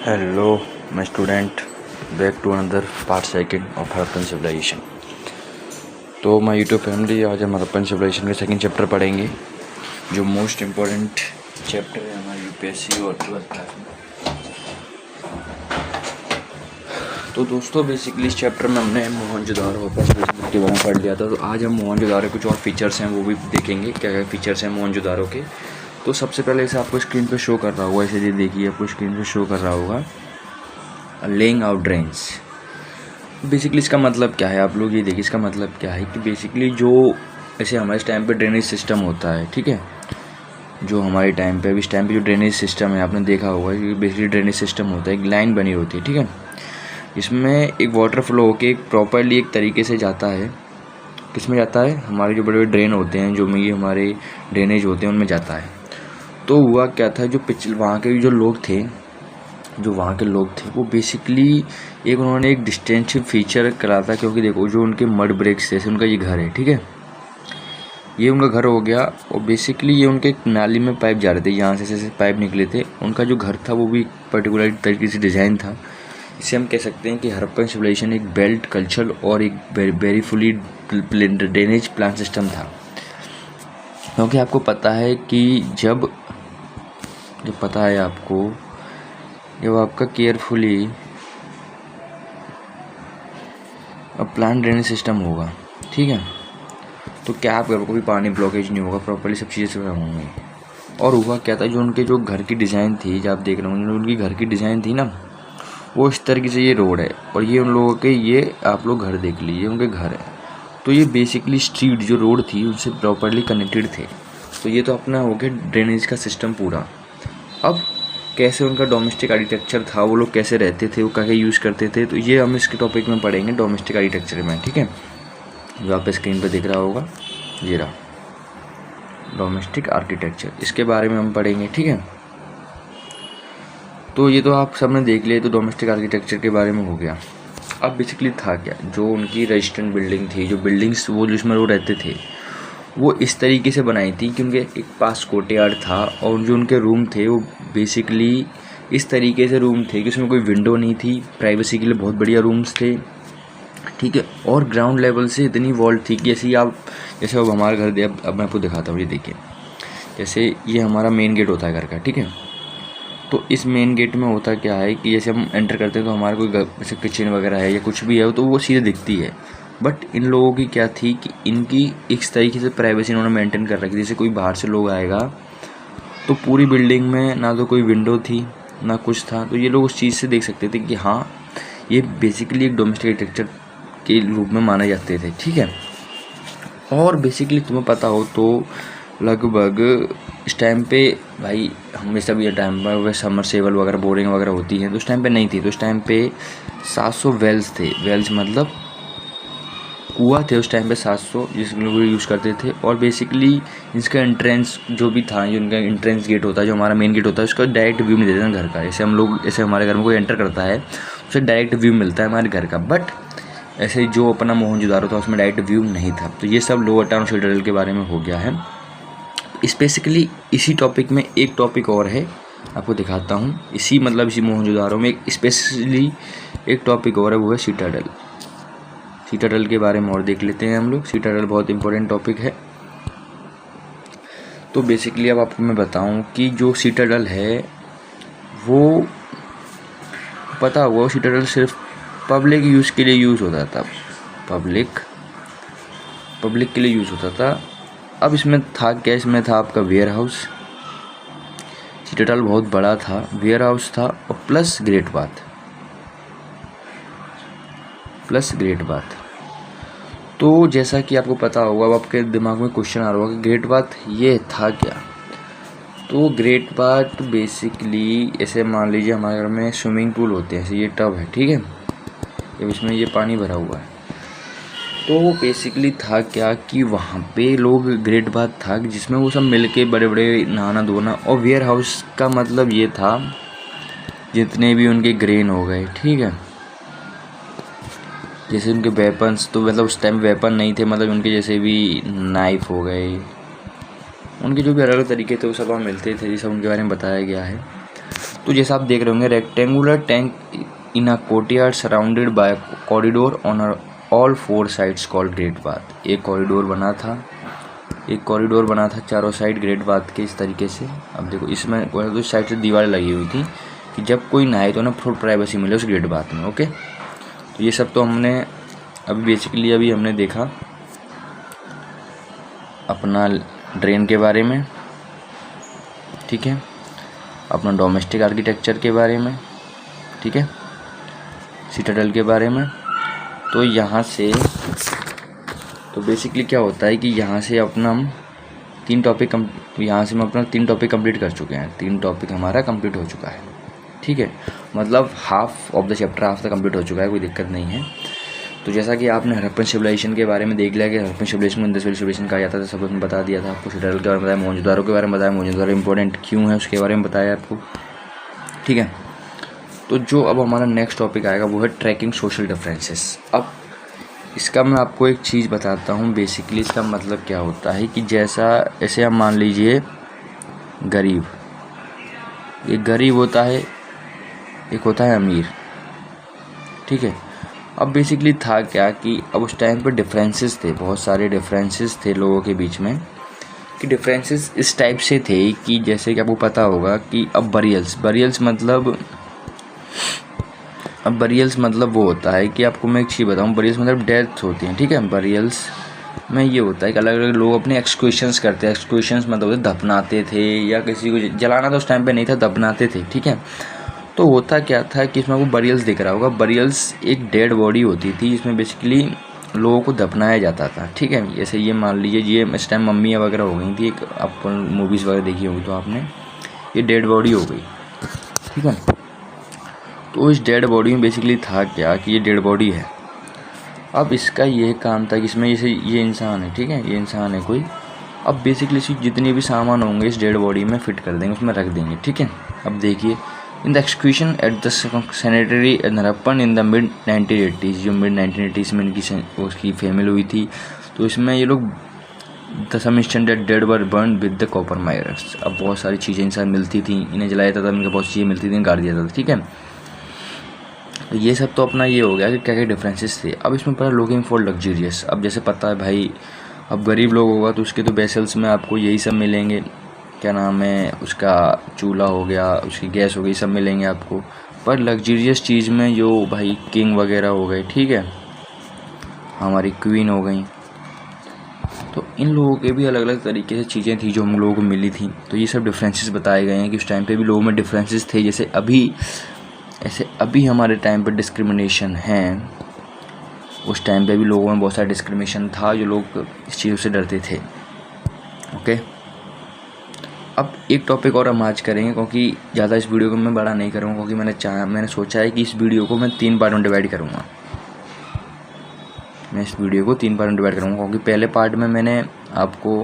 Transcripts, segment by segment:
Hello my student, back to another part second of Harappan civilisation. तो my YouTube family, आज हम Harappan civilisation के second chapter पढ़ेंगे, जो मोस्ट इम्पोर्टेंट चैप्टर है हमारे यूपीएससी और 12th क्लास में। तो दोस्तों, बेसिकली इस चैप्टर में हमने मोहनजोदारो के बारे में पढ़ लिया था। तो आज हम मोहनजोदारो के कुछ और फीचर्स हैं वो भी देखेंगे, क्या क्या फीचर्स हैं मोहनजोदारो के। तो सबसे पहले इसे आपको स्क्रीन पे शो कर रहा होगा, इसे ये देखिए, आपको स्क्रीन पे शो कर रहा होगा लेइंग आउट ड्रेन्स। बेसिकली इसका मतलब क्या है, आप लोग ये देखिए, इसका मतलब क्या है कि बेसिकली जो ऐसे हमारे टाइम पे ड्रेनेज सिस्टम होता है, ठीक है, जो हमारे टाइम पे, अभी इस टाइम पे जो ड्रेनेज सिस्टम है, आपने देखा होगा कि बेसिकली ड्रेनेज सिस्टम होता है, एक लाइन बनी होती है, ठीक है, इसमें एक वाटर फ्लो होकर एक प्रॉपरली एक तरीके से जाता है। किसमें जाता है? हमारे जो बड़े बड़े ड्रेन होते हैं, जो ये हमारे ड्रेनेज होते हैं, उनमें जाता है। तो हुआ क्या था, जो वहाँ के जो वहाँ के लोग थे वो बेसिकली उन्होंने एक डिस्टिंक्टिव फीचर करा था, क्योंकि देखो जो उनके मड ब्रेक्स जैसे उनका ये घर है, ठीक है, ये उनका घर हो गया। और बेसिकली ये उनके नाली में पाइप जा रहे थे, यहाँ से जैसे पाइप निकले थे, उनका जो घर था वो भी पर्टिकुलर तरीके से डिज़ाइन था। इसे हम कह सकते हैं कि हड़प्पन सिविलाइजेशन एक बेल्ट कल्चर और एक very fully drainage plan system था। क्योंकि आपको पता है कि जब आपका केयरफुली प्लान ड्रेनेज सिस्टम होगा, ठीक है, तो क्या आप घर को भी पानी ब्लॉकेज नहीं होगा, प्रॉपर्ली सब चीज़ें सब होंगी। और हुआ क्या था, जो उनके जो घर की डिज़ाइन थी, जब आप देख रहे होंगे उनकी घर की डिज़ाइन थी ना, वो इस तरीके से ये रोड है और ये उन लोगों के, ये आप लोग घर देख लीजिए, उनके घर है। तो ये बेसिकली स्ट्रीट जो रोड थी उनसे प्रॉपर्ली कनेक्टेड थे। तो ये तो अपना हो गया ड्रेनेज का सिस्टम पूरा। अब कैसे उनका डोमेस्टिक आर्किटेक्चर था, वो लोग कैसे रहते थे, वो क्या यूज़ करते थे, तो ये हम इसके टॉपिक में पढ़ेंगे डोमेस्टिक आर्किटेक्चर में, ठीक है, जो आप स्क्रीन पर दिख रहा होगा, ये रहा डोमेस्टिक आर्किटेक्चर, इसके बारे में हम पढ़ेंगे, ठीक है। तो ये तो आप सबने देख लिया, तो डोमेस्टिक आर्किटेक्चर के बारे में हो गया। अब बेसिकली था क्या, जो उनकी रेजिडेंट बिल्डिंग थी, जो बिल्डिंग्स वो जिसमें वो रहते थे, वो इस तरीके से बनाई थी कि उनके एक पास कोर्टयार्ड था, और जो उनके रूम थे वो बेसिकली इस तरीके से रूम थे कि उसमें कोई विंडो नहीं थी, प्राइवेसी के लिए बहुत बढ़िया रूम्स थे, ठीक है। और ग्राउंड लेवल से इतनी वॉल्ट थी कि जैसे अब हमारा घर दे, अब मैं आपको दिखाता हूँ, ये देखिए, जैसे ये हमारा मेन गेट होता है घर का, ठीक है। तो इस मेन गेट में होता क्या है कि जैसे हम एंटर करते हैं तो हमारा कोई जैसे किचन वगैरह है या कुछ भी है तो वो सीधे दिखती है। बट इन लोगों की क्या थी कि इनकी इस तरीके से प्राइवेसी इन्होंने मेंटेन कर रखी, जैसे कोई बाहर से लोग आएगा तो पूरी बिल्डिंग में ना तो कोई विंडो थी ना कुछ था, तो ये लोग उस चीज़ से देख सकते थे कि हाँ, ये बेसिकली एक डोमेस्टिक आर्किटेक्चर के रूप में माने जाते थे, ठीक है। और बेसिकली तुम्हें पता हो तो लगभग इस टाइम पे भाई हमेशा भी टाइम पर समरसेबल वगैरह बोरिंग वगैरह होती हैं, तो उस टाइम पे नहीं थी। तो उस टाइम पे 700 वेल्स थे, वेल्स मतलब कुआं थे उस टाइम पे 700, जिसमें लोग यूज़ करते थे। और बेसिकली इसका एंट्रेंस जो भी था, जो इनका एंट्रेंस गेट होता है, जो हमारा मेन गेट होता है, उसका डायरेक्ट व्यू नहीं देते हैं घर का। जैसे हम लोग, जैसे हमारे घर में कोई एंटर करता है उसे डायरेक्ट व्यू मिलता है हमारे घर का, बट ऐसे जो अपना मोहनजोदारो था उसमें डायरेक्ट व्यू नहीं था। तो ये सब लोअर टाउन सिटाडेल के बारे में हो गया है। स्पेसिकली इसी टॉपिक में एक टॉपिक और है, आपको दिखाता हूँ। इसी मोहनजोदारो में एक स्पेशली एक टॉपिक और है, वो है सिटाडेल। सिटाडेल के बारे में और देख लेते हैं हम लोग। सिटाडेल बहुत इंपॉर्टेंट टॉपिक है। तो बेसिकली अब आपको मैं बताऊं कि जो सिटाडेल है वो पता हुआ, सिटाडेल सिर्फ पब्लिक यूज़ के लिए यूज़ होता था, पब्लिक के लिए यूज़ होता था। अब इसमें था क्या, इसमें था आपका वेयर हाउस। सिटाडेल बहुत बड़ा था, वेयर हाउस था, और प्लस ग्रेट बाथ। तो जैसा कि आपको पता होगा, अब आपके दिमाग में क्वेश्चन आ रहा होगा कि ग्रेट बाथ ये था क्या। तो ग्रेट बाथ बेसिकली ऐसे मान लीजिए हमारे घर में स्विमिंग पूल होते हैं, ऐसे ये टब है, ठीक है, जब इसमें ये पानी भरा हुआ है, तो बेसिकली था क्या कि वहाँ पे लोग ग्रेट बाथ था जिसमें वो सब मिल के बड़े बड़े नहाना धोना। और वेयर हाउस का मतलब ये था जितने भी उनके ग्रेन हो गए, ठीक है, जैसे उनके वेपन्स, तो मतलब उस टाइम वेपन नहीं थे, मतलब उनके जैसे भी नाइफ हो गए, उनके जो भी अलग अलग तरीके थे वो सब वहाँ मिलते थे, ये सब उनके बारे में बताया गया है। तो जैसा आप देख रहे होंगे, rectangular tank in a courtyard surrounded by corridor on all 4 sides called great bath. एक कॉरिडोर बना था चारों साइड ग्रेट बाथ के इस तरीके से। अब देखो इसमें तो साइड से दीवार लगी हुई थी कि जब कोई नहाए तो ना थोड़ी प्राइवेसी मिले उस ग्रेट बाथ में। ओके, तो ये सब तो हमने अभी बेसिकली अभी हमने देखा अपना ड्रेन के बारे में, ठीक है, अपना डोमेस्टिक आर्किटेक्चर के बारे में, ठीक है, सिटाडेल के बारे में। तो यहाँ से तो बेसिकली क्या होता है कि यहाँ से अपना हम 3 टॉपिक कंप्लीट कर चुके हैं। 3 टॉपिक हमारा कंप्लीट हो चुका है, ठीक है, मतलब half of the chapter half तक कंप्लीट हो चुका है, कोई दिक्कत नहीं है। तो जैसा कि आपने हड़प्पन सिविलाइजेशन के बारे में देख लिया कि हड़प्पन सिविलाइजेशन को इंडस वैली सिविलाइजेशन कहा जाता था, सब उसने बता दिया था आपको। सिटाडेल के बारे में बताया, मोहनजोदारो के बारे में बताया, मोहनजोदारो इंपॉर्टेंट क्यों है उसके बारे में बताया आपको, ठीक है। तो जो अब हमारा नेक्स्ट टॉपिक आएगा वो है ट्रैकिंग सोशल डिफरेंसेस। अब इसका मैं आपको एक चीज़ बताता हूँ। बेसिकली इसका मतलब क्या होता है कि ऐसे आप मान लीजिए गरीब, एक गरीब होता है, एक होता है अमीर, ठीक है। अब बेसिकली था क्या कि अब उस टाइम पर डिफरेंसेस थे, बहुत सारे डिफरेंसेस थे लोगों के बीच में। कि डिफरेंसेस इस टाइप से थे कि जैसे कि आपको पता होगा कि अब बरियल्स मतलब वो होता है कि आपको मैं एक चीज़ बताऊँ, बरियल्स मतलब डेथ होती हैं, ठीक है। बरियल्स में ये होता है कि अलग अलग लोग अपने एक्सक्यूशंस करते हैं। एक्सक्यूशंस मतलब दफनाते थे या किसी को जलाना तो उस टाइम पे नहीं था, दफनाते थे, ठीक है। तो होता क्या था कि इसमें आपको बरियल्स दिख रहा होगा। बरियल्स एक डेड बॉडी होती थी जिसमें बेसिकली लोगों को दफनाया जाता था, ठीक है। जैसे ये मान लीजिए ये इस टाइम मम्मियाँ वगैरह हो गई थी, एक आप मूवीज़ वगैरह देखी होगी तो आपने, ये डेड बॉडी हो गई, ठीक है। तो इस डेड बॉडी में बेसिकली था क्या कि ये डेड बॉडी है। अब इसका ये काम था कि इसमें जैसे ये इंसान है, ठीक है, ये इंसान है कोई। अब बेसिकली इसकी जितने भी सामान होंगे इस डेड बॉडी में फिट कर देंगे, उसमें रख देंगे, ठीक है। अब देखिए in the execution at the sanitary at Harappan in the mid 1980s, जो मिड 1980s में इनकी उसकी फैमिली हुई थी। तो इसमें ये लोग the some instant dead were burn with the copper mires. अब बहुत सारी चीज़ें इंसान मिलती थी, इन्हें जलाया जाता था, इनके बहुत चीज़ें मिलती थी, इन्हें गाड़ दिया जाता था, ठीक है। तो ये सब तो अपना ये हो गया कि क्या क्या डिफरेंसेस थे। अब इसमें पड़ा लुकिंग फॉर लग्जरियस। अब जैसे पता है भाई, अब गरीब लोग होगा तो उसके तो वेसल्स में आपको यही सब मिलेंगे, क्या नाम है उसका, चूल्हा हो गया, उसकी गैस हो गई, सब मिलेंगे आपको। पर लग्जरियस चीज़ में जो भाई किंग वगैरह हो गए, ठीक है, हमारी क्वीन हो गई, तो इन लोगों के भी अलग अलग तरीके से चीज़ें थी जो हम लोगों को मिली थी। तो ये सब डिफरेंसेस बताए गए हैं कि उस टाइम पे भी लोगों में डिफरेंसेस थे। जैसे अभी हमारे टाइम पर डिस्क्रिमिनेशन है, उस टाइम पे भी लोगों में बहुत सारा डिस्क्रिमिनेशन था, जो लोग इस चीज़ों से डरते थे। ओके, अब एक टॉपिक और हम आज करेंगे, क्योंकि ज़्यादा इस वीडियो को मैं बड़ा नहीं करूँगा, क्योंकि मैंने सोचा है कि इस वीडियो को मैं 3 पार्ट में डिवाइड करूँगा। मैं इस वीडियो को 3 पार्ट में डिवाइड करूँगा, क्योंकि पहले पार्ट में मैंने आपको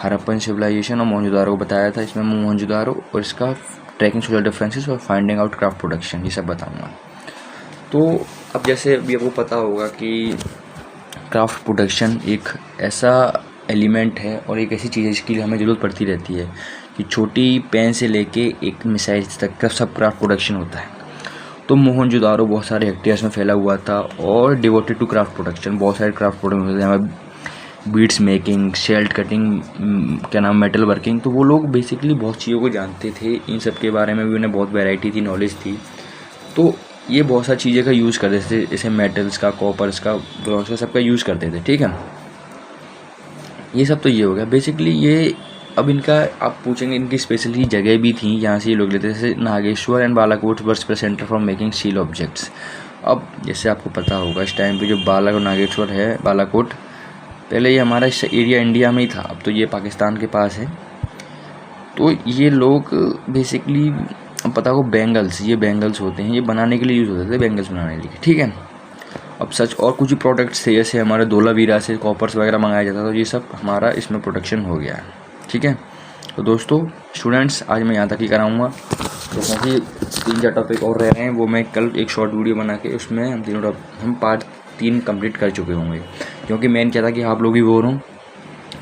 हड़प्पन सिविलाइजेशन और मोहनजोदारो को बताया था। इसमें मोहनजोदारो और इसका ट्रैकिंग सोशल डिफरेंसेस और फाइंडिंग आउट क्राफ्ट प्रोडक्शन, ये सब बताऊँगा। तो अब जैसे अभी आपको पता होगा कि क्राफ्ट प्रोडक्शन एक ऐसा एलिमेंट है और एक ऐसी चीज़ है जिसकी हमें ज़रूरत पड़ती रहती है कि छोटी पेन से लेके एक मिसाइल तक का सब क्राफ्ट प्रोडक्शन होता है। तो मोहनजोदारो बहुत सारे हेक्टेयर्स में फैला हुआ था और डिवोटेड टू क्राफ्ट प्रोडक्शन। बहुत सारे क्राफ्ट प्रोडक्शन होते हैं, हमें बीड्स मेकिंग, शेल्ड कटिंग, क्या नाम, मेटल वर्किंग। तो वो लोग बेसिकली बहुत चीज़ों को जानते थे, इन सब के बारे में भी उन्हें बहुत वैरायटी थी, नॉलेज थी। तो ये बहुत सारी चीज़ें का यूज़ करते थे, जैसे मेटल्स का, कॉपर्स का, ब्रॉन्ज का, सबका यूज़ करते थे, ठीक है। ये सब तो ये हो गया बेसिकली ये। अब इनका आप पूछेंगे इनकी स्पेशली जगह भी थी जहाँ से ये लोग लेते थे, जैसे नागेश्वर एंड बालाकोट वर्स पर centre for making steel objects. अब जैसे आपको पता होगा इस टाइम पे जो नागेश्वर है, बालाकोट, पहले ये हमारा इस एरिया इंडिया में ही था, अब तो ये पाकिस्तान के पास है। तो ये लोग बेसिकली पता हो ये बैंगल्स होते हैं, ये बनाने के लिए यूज़ होते थे, बैंगल्स बनाने के लिए, ठीक है। अब सच और कुछ प्रोडक्ट्स थे, जैसे हमारे धोलावीरा से कॉपर्स वगैरह मंगाया जाता था, तो ये सब हमारा इसमें प्रोडक्शन हो गया है, ठीक है। तो दोस्तों स्टूडेंट्स, आज मैं यहाँ तक ही कराऊँगा, तो क्योंकि 3-4 टॉपिक और रह रहे हैं, वो मैं कल एक शॉर्ट वीडियो बना के उसमें हम पार्ट 3 कंप्लीट कर चुके होंगे। क्योंकि मेन क्या था कि आप लोग भी बोर हों,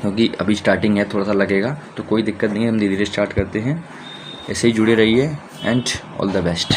क्योंकि अभी स्टार्टिंग है, थोड़ा सा लगेगा, तो कोई दिक्कत नहीं है, हम धीरे धीरे स्टार्ट करते हैं। ऐसे ही जुड़े रहिए एंड ऑल द बेस्ट।